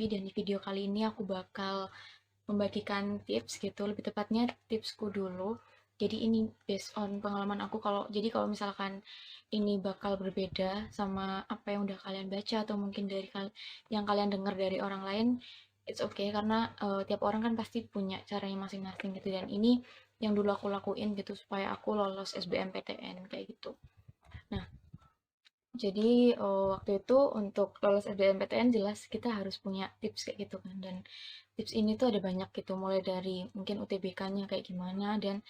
Lutfi, dan di video kali ini aku bakal membagikan tips gitu, lebih tepatnya tipsku dulu. Jadi ini based on pengalaman aku, kalau misalkan ini bakal berbeda sama apa yang udah kalian baca atau mungkin yang kalian dengar dari orang lain, it's okay karena tiap orang kan pasti punya caranya masing-masing gitu, dan ini yang dulu aku lakuin gitu supaya aku lolos SBMPTN kayak gitu. Nah, jadi waktu itu untuk lolos SBMPTN jelas kita harus punya tips kayak gitu kan, dan tips ini tuh ada banyak gitu, mulai dari mungkin UTBK-nya kayak gimana, dan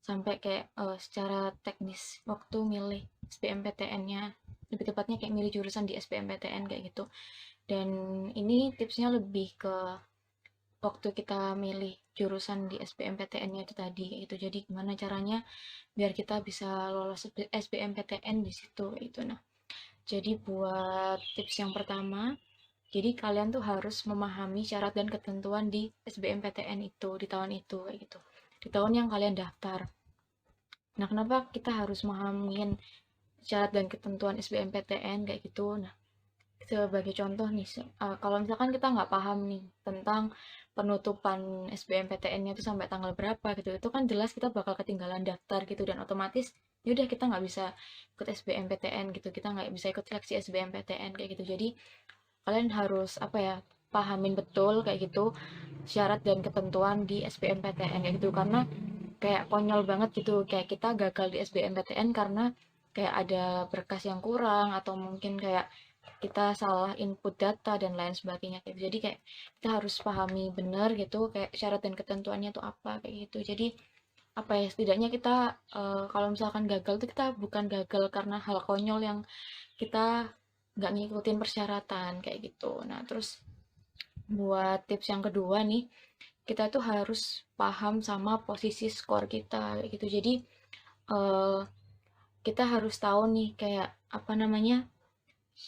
sampai kayak secara teknis waktu milih SBMPTN-nya, lebih tepatnya kayak milih jurusan di SBMPTN kayak gitu. Dan ini tipsnya lebih ke waktu kita milih jurusan di SBMPTN-nya itu tadi kayak gitu. Jadi gimana caranya biar kita bisa lolos SBMPTN di situ kayak gitu. Nah, jadi buat tips yang pertama, jadi kalian tuh harus memahami syarat dan ketentuan di SBMPTN itu di tahun itu kayak gitu. Di tahun yang kalian daftar. Nah, kenapa kita harus memahamin syarat dan ketentuan SBMPTN kayak gitu? Nah, sebagai contoh nih, kalau misalkan kita nggak paham nih tentang penutupan SBMPTN-nya itu sampai tanggal berapa gitu, itu kan jelas kita bakal ketinggalan daftar gitu, dan otomatis ya udah kita nggak bisa ikut SBMPTN gitu, kita nggak bisa ikut seleksi SBMPTN kayak gitu. Jadi kalian harus apa ya, pahamin betul kayak gitu syarat dan ketentuan di SBMPTN kayak gitu, karena kayak konyol banget gitu kayak kita gagal di SBMPTN karena kayak ada berkas yang kurang atau mungkin kayak kita salah input data dan lain sebagainya kayak gitu. Jadi kayak kita harus pahami benar gitu kayak syarat dan ketentuannya itu apa kayak gitu. Jadi apa ya, setidaknya kita kalau misalkan gagal tuh kita bukan gagal karena hal konyol yang kita nggak ngikutin persyaratan kayak gitu. Nah, terus buat tips yang kedua nih, kita tuh harus paham sama posisi skor kita kayak gitu. Jadi eh, kita harus tahu nih kayak apa namanya,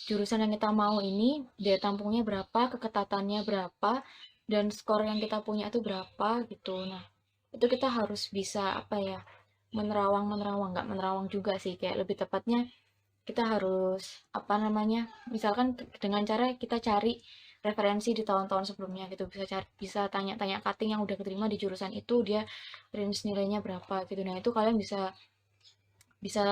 jurusan yang kita mau ini daya tampungnya berapa, keketatannya berapa, dan skor yang kita punya itu berapa gitu. Nah, itu kita harus bisa apa ya, menerawang nggak menerawang juga sih, kayak lebih tepatnya kita harus apa namanya, misalkan dengan cara kita cari referensi di tahun-tahun sebelumnya gitu, bisa tanya-tanya cutting yang udah keterima di jurusan itu, dia range nilainya berapa gitu. Nah, itu kalian bisa bisa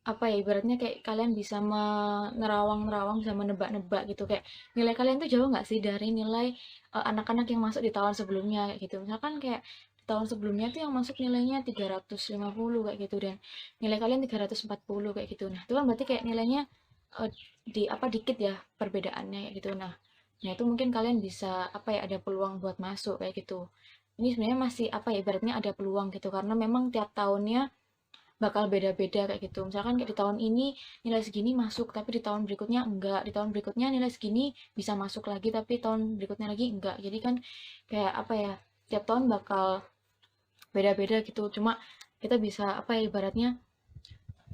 apa ya, ibaratnya kayak kalian bisa menerawang-nerawang, bisa menebak-nebak gitu, kayak nilai kalian tuh jauh nggak sih dari nilai anak-anak yang masuk di tahun sebelumnya kayak gitu. Misalkan kayak di tahun sebelumnya tuh yang masuk nilainya 350 kayak gitu, dan nilai kalian 340 kayak gitu. Nah, itu kan berarti kayak nilainya eh, di apa dikit ya perbedaannya kayak gitu. Nah, itu mungkin kalian bisa apa ya, ada peluang buat masuk kayak gitu. Ini sebenarnya masih apa ya, ibaratnya ada peluang gitu, karena memang tiap tahunnya bakal beda-beda kayak gitu. Misalkan kayak di tahun ini nilai segini masuk, tapi di tahun berikutnya enggak. Di tahun berikutnya nilai segini bisa masuk lagi, tapi tahun berikutnya lagi enggak. Jadi kan kayak apa ya, tiap tahun bakal beda-beda gitu. Cuma kita bisa apa ya, ibaratnya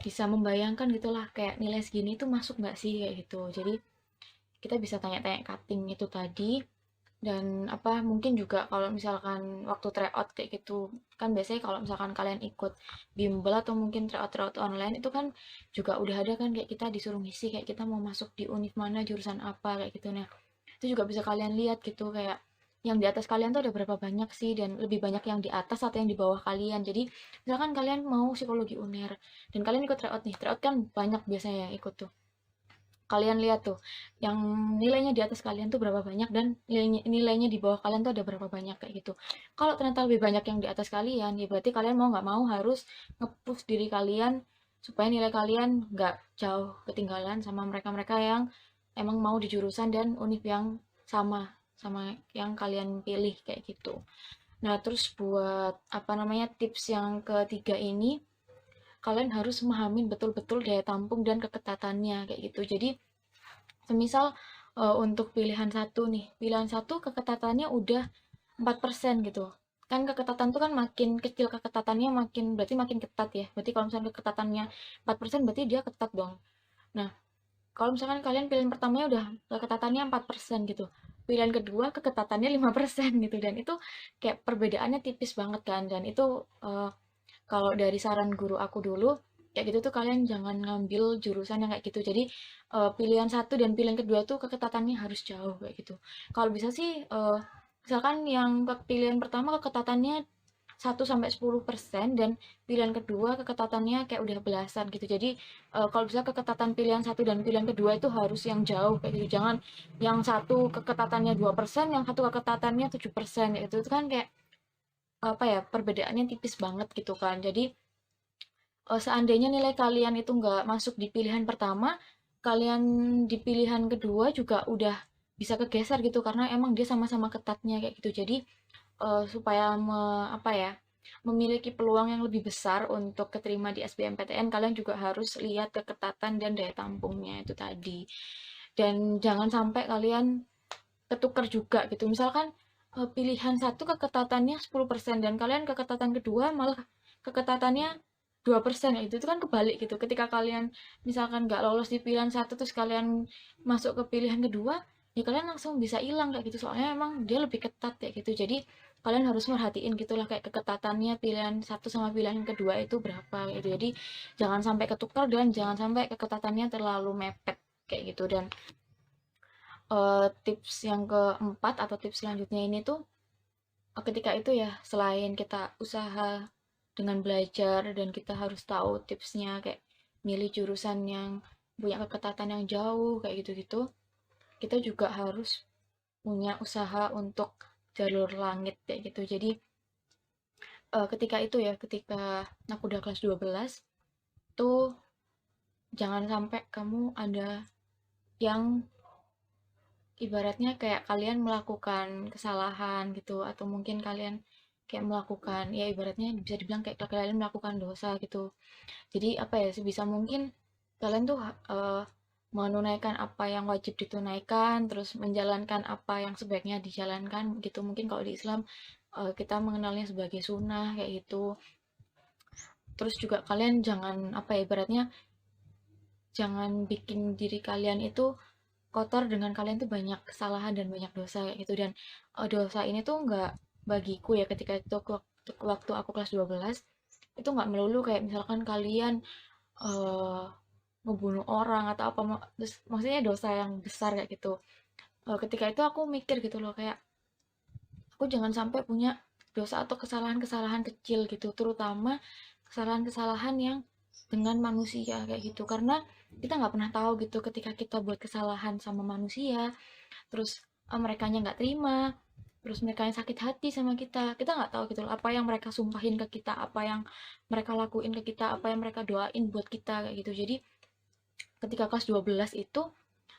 bisa membayangkan gitulah kayak nilai segini itu masuk nggak sih kayak gitu. Jadi kita bisa tanya-tanya cutting itu tadi, dan apa mungkin juga kalau misalkan waktu tryout kayak gitu, kan biasanya kalau misalkan kalian ikut bimbel atau mungkin tryout online itu kan juga udah ada kan kayak kita disuruh ngisi kayak kita mau masuk di univ mana, jurusan apa kayak gitu. Nah, itu juga bisa kalian lihat gitu kayak yang di atas kalian tuh ada berapa banyak sih, dan lebih banyak yang di atas atau yang di bawah kalian. Jadi misalkan kalian mau psikologi UNER dan kalian ikut tryout nih, tryout kan banyak biasanya yang ikut tuh, kalian lihat tuh yang nilainya di atas kalian tuh berapa banyak, dan nilainya di bawah kalian tuh ada berapa banyak kayak gitu. Kalau ternyata lebih banyak yang di atas kalian, ya berarti kalian mau nggak mau harus nge-push diri kalian supaya nilai kalian nggak jauh ketinggalan sama mereka-mereka yang emang mau di jurusan dan univ yang sama sama yang kalian pilih kayak gitu. Nah, terus buat apa namanya, tips yang ketiga ini, kalian harus memahami betul-betul daya tampung dan keketatannya kayak gitu. Jadi semisal untuk pilihan satu nih, pilihan satu keketatannya udah 4% gitu. Kan keketatan tuh kan makin kecil keketatannya makin berarti makin ketat ya. Berarti kalau misalnya keketatannya 4% berarti dia ketat dong. Nah, kalau misalkan kalian pilihan pertamanya udah keketatannya 4% gitu. Pilihan kedua keketatannya 5% gitu, dan itu kayak perbedaannya tipis banget kan, dan itu kalau dari saran guru aku dulu kayak gitu tuh kalian jangan ngambil jurusan yang kayak gitu. Jadi pilihan satu dan pilihan kedua tuh keketatannya harus jauh kayak gitu. Kalau bisa sih misalkan yang pilihan pertama keketatannya 1 sampai 10% dan pilihan kedua keketatannya kayak udah belasan gitu. Jadi kalau bisa keketatan pilihan satu dan pilihan kedua itu harus yang jauh kayak gitu. Jangan yang satu keketatannya 2%, yang satu keketatannya 7% gitu. Itu kan kayak apa ya, perbedaannya tipis banget gitu kan. Jadi seandainya nilai kalian itu nggak masuk di pilihan pertama, kalian di pilihan kedua juga udah bisa kegeser gitu karena emang dia sama-sama ketatnya kayak gitu. Jadi supaya apa ya, memiliki peluang yang lebih besar untuk keterima di SBMPTN, kalian juga harus lihat keketatan dan daya tampungnya itu tadi. Dan jangan sampai kalian ketukar juga gitu. Misalkan pilihan satu keketatannya 10% dan kalian keketatan kedua malah keketatannya 2%, itu kan kebalik gitu. Ketika kalian misalkan nggak lolos di pilihan satu terus kalian masuk ke pilihan kedua, ya kalian langsung bisa hilang kayak gitu. Soalnya emang dia lebih ketat kayak gitu. Jadi kalian harus merhatiin gitulah kayak keketatannya pilihan satu sama pilihan kedua itu berapa gitu. Jadi jangan sampai ketukar dan jangan sampai keketatannya terlalu mepet kayak gitu. Dan tips yang keempat atau tips selanjutnya ini tuh ketika itu ya, selain kita usaha dengan belajar dan kita harus tahu tipsnya kayak milih jurusan yang punya keketatan yang jauh kayak gitu-gitu, kita juga harus punya usaha untuk jalur langit kayak gitu. Jadi ketika itu ya, ketika aku udah kelas 12 tuh jangan sampai kamu ada yang ibaratnya kayak kalian melakukan kesalahan gitu atau mungkin kalian kayak melakukan ya ibaratnya bisa dibilang kayak kalian melakukan dosa gitu. Jadi apa ya sebisa mungkin kalian tuh menunaikan apa yang wajib ditunaikan, terus menjalankan apa yang sebaiknya dijalankan gitu. Mungkin kalau di Islam kita mengenalnya sebagai sunnah kayak gitu. Terus juga kalian jangan apa ya ibaratnya jangan bikin diri kalian itu kotor dengan kalian tuh banyak kesalahan dan banyak dosa kayak gitu. Dan dosa ini tuh nggak bagiku ya ketika itu waktu aku kelas 12 itu nggak melulu kayak misalkan kalian eh, ngebunuh orang atau apa terus maksudnya dosa yang besar kayak gitu. Ketika itu aku mikir gitu loh kayak aku jangan sampai punya dosa atau kesalahan-kesalahan kecil gitu, terutama kesalahan-kesalahan yang dengan manusia kayak gitu karena kita nggak pernah tahu gitu ketika kita buat kesalahan sama manusia terus merekanya nggak terima, terus mereka yang sakit hati sama kita nggak tahu gitu loh apa yang mereka sumpahin ke kita, apa yang mereka lakuin ke kita, apa yang mereka doain buat kita kayak gitu. Jadi ketika kelas 12 itu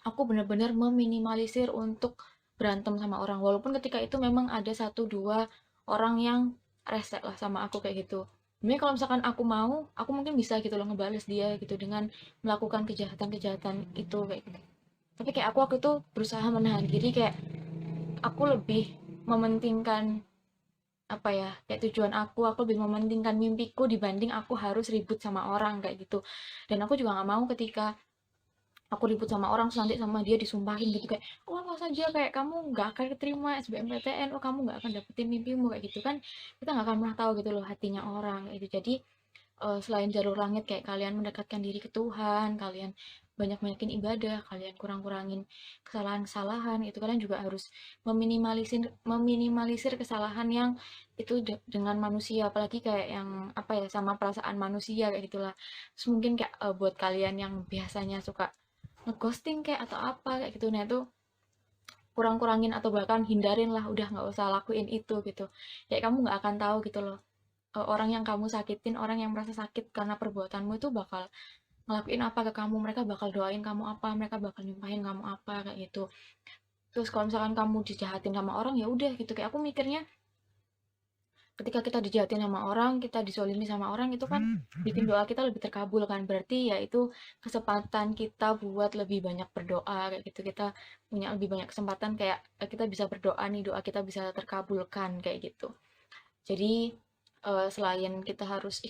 aku benar-benar meminimalisir untuk berantem sama orang walaupun ketika itu memang ada satu dua orang yang rese lah sama aku kayak gitu. Sebenarnya kalau misalkan aku mau, aku mungkin bisa gitu loh ngebales dia gitu dengan melakukan kejahatan-kejahatan itu kayak gitu. Tapi kayak aku waktu itu berusaha menahan diri kayak aku lebih mementingkan apa ya kayak tujuan aku lebih mementingkan mimpiku dibanding aku harus ribut sama orang kayak gitu. Dan aku juga nggak mau ketika aku ribut sama orang terus nanti sama dia disumpahin gitu kayak oh apa saja kayak kamu nggak akan keterima SBMPTN, oh kamu nggak akan dapetin mimpimu kayak gitu kan, kita nggak akan pernah tahu gitu loh hatinya orang kayak gitu. Jadi selain jalur langit kayak kalian mendekatkan diri ke Tuhan, kalian banyak-banyakin ibadah, kalian kurang-kurangin kesalahan-kesalahan, itu kalian juga harus meminimalisir meminimalisir kesalahan yang itu dengan manusia, apalagi kayak yang apa ya sama perasaan manusia kayak gitulah. Terus mungkin kayak buat kalian yang biasanya suka ngeghosting kayak atau apa kayak gitu, nah itu kurang-kurangin atau bahkan hindarin lah, udah nggak usah lakuin itu gitu. Kayak kamu nggak akan tahu gitu loh orang yang kamu sakitin, orang yang merasa sakit karena perbuatanmu itu bakal ngelakuin apa ke kamu, mereka bakal doain kamu apa, mereka bakal nyumpahin kamu apa kayak gitu. Terus kalau misalkan kamu dijahatin sama orang ya udah gitu, kayak aku mikirnya ketika kita dijahatin sama orang, kita disolimi sama orang itu kan bikin doa kita lebih terkabul kan, berarti ya itu kesempatan kita buat lebih banyak berdoa kayak gitu, kita punya lebih banyak kesempatan kayak kita bisa berdoa nih, doa kita bisa terkabulkan kayak gitu. Jadi selain kita harus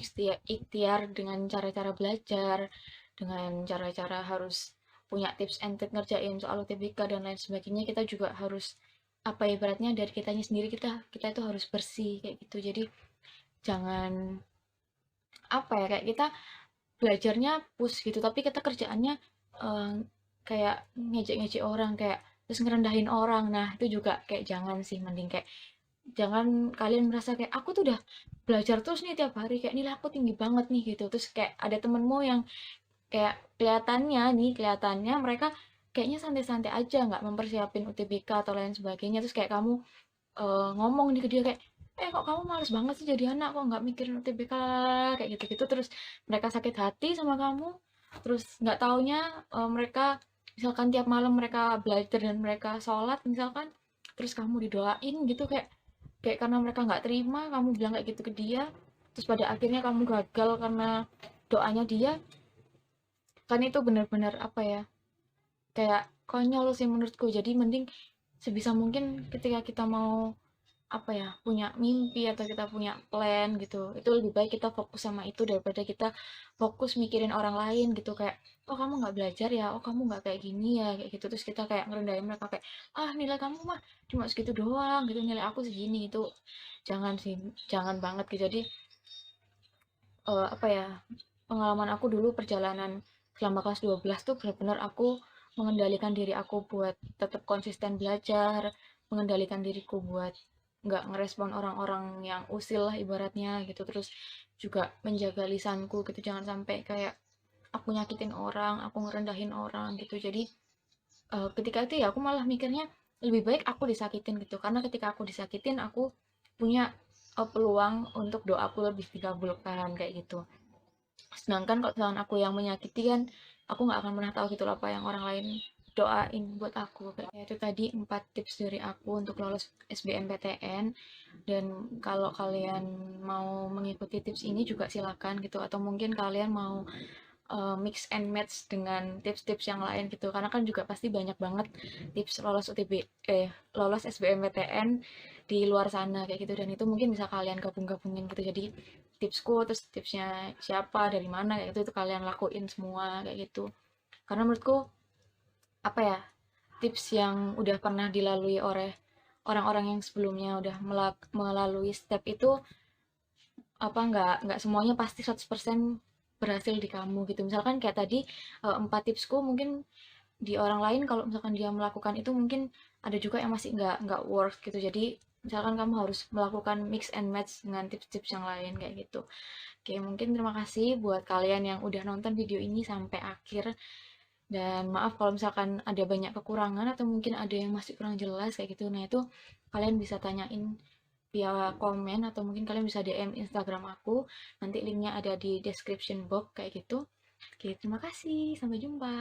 ikhtiar dengan cara-cara belajar, dengan cara-cara harus punya tips and trick ngerjain soal UTBK dan lain sebagainya, kita juga harus apa ya ibaratnya dari kitanya sendiri, kita itu harus bersih kayak gitu. Jadi jangan apa ya kayak kita belajarnya push gitu, tapi kita kerjaannya eh, kayak ngejek-ngejek orang, kayak terus ngerendahin orang. Nah, itu juga kayak jangan sih, mending kayak jangan kalian merasa kayak aku tuh udah belajar terus nih tiap hari, kayak nilai aku tinggi banget nih gitu. Terus kayak ada temenmu yang kayak kelihatannya mereka kayaknya santai-santai aja, nggak mempersiapin UTBK atau lain sebagainya. Terus kayak kamu ngomong nih ke dia kayak, kok kamu males banget sih jadi anak, kok nggak mikirin UTBK, kayak gitu-gitu. Terus mereka sakit hati sama kamu, terus nggak taunya mereka misalkan tiap malam mereka belajar dan mereka sholat misalkan, terus kamu didoain gitu, kayak kayak karena mereka nggak terima kamu bilang kayak gitu ke dia, terus pada akhirnya kamu gagal karena doanya dia. Kan itu benar-benar apa ya, kayak konyol sih menurutku. Jadi mending sebisa mungkin ketika kita mau apa ya, punya mimpi atau kita punya plan gitu, itu lebih baik kita fokus sama itu daripada kita fokus mikirin orang lain gitu, kayak oh kamu nggak belajar ya, oh kamu nggak kayak gini ya, kayak gitu. Terus kita kayak ngerendahin mereka kayak nilai kamu mah cuma segitu doang gitu, nilai aku segini. Itu jangan sih, jangan banget gitu. Jadi apa ya, pengalaman aku dulu perjalanan selama kelas 12 tuh benar-benar aku mengendalikan diri aku buat tetap konsisten belajar, mengendalikan diriku buat nggak ngerespon orang-orang yang usil lah ibaratnya gitu. Terus juga menjaga lisanku gitu, jangan sampai kayak aku nyakitin orang, aku ngerendahin orang gitu. Jadi ketika itu ya aku malah mikirnya lebih baik aku disakitin gitu, karena ketika aku disakitin aku punya peluang untuk doaku lebih dikabulkan kayak gitu. Sedangkan kalau misalkan aku yang menyakiti kan, aku nggak akan pernah tahu gitu loh apa yang orang lain doain buat aku. Kayak itu tadi 4 tips dari aku untuk lolos SBMPTN. Dan kalau kalian mau mengikuti tips ini juga silakan gitu, atau mungkin kalian mau mix and match dengan tips-tips yang lain gitu, karena kan juga pasti banyak banget tips lolos SBMPTN di luar sana kayak gitu, dan itu mungkin bisa kalian gabung-gabungin gitu. Jadi tipsku terus tipsnya siapa dari mana kayak gitu, itu kalian lakuin semua kayak gitu. Karena menurutku apa ya, tips yang udah pernah dilalui oleh orang-orang yang sebelumnya udah melalui step itu, apa nggak semuanya pasti 100% berhasil di kamu gitu. Misalkan kayak tadi 4 tipsku mungkin di orang lain kalau misalkan dia melakukan itu mungkin ada juga yang masih nggak work gitu. Jadi misalkan kamu harus melakukan mix and match dengan tips-tips yang lain kayak gitu. Oke, mungkin terima kasih buat kalian yang udah nonton video ini sampai akhir. Dan maaf kalau misalkan ada banyak kekurangan atau mungkin ada yang masih kurang jelas kayak gitu. Nah, itu kalian bisa tanyain via komen atau mungkin kalian bisa DM Instagram aku. Nanti linknya ada di description box kayak gitu. Oke, terima kasih. Sampai jumpa.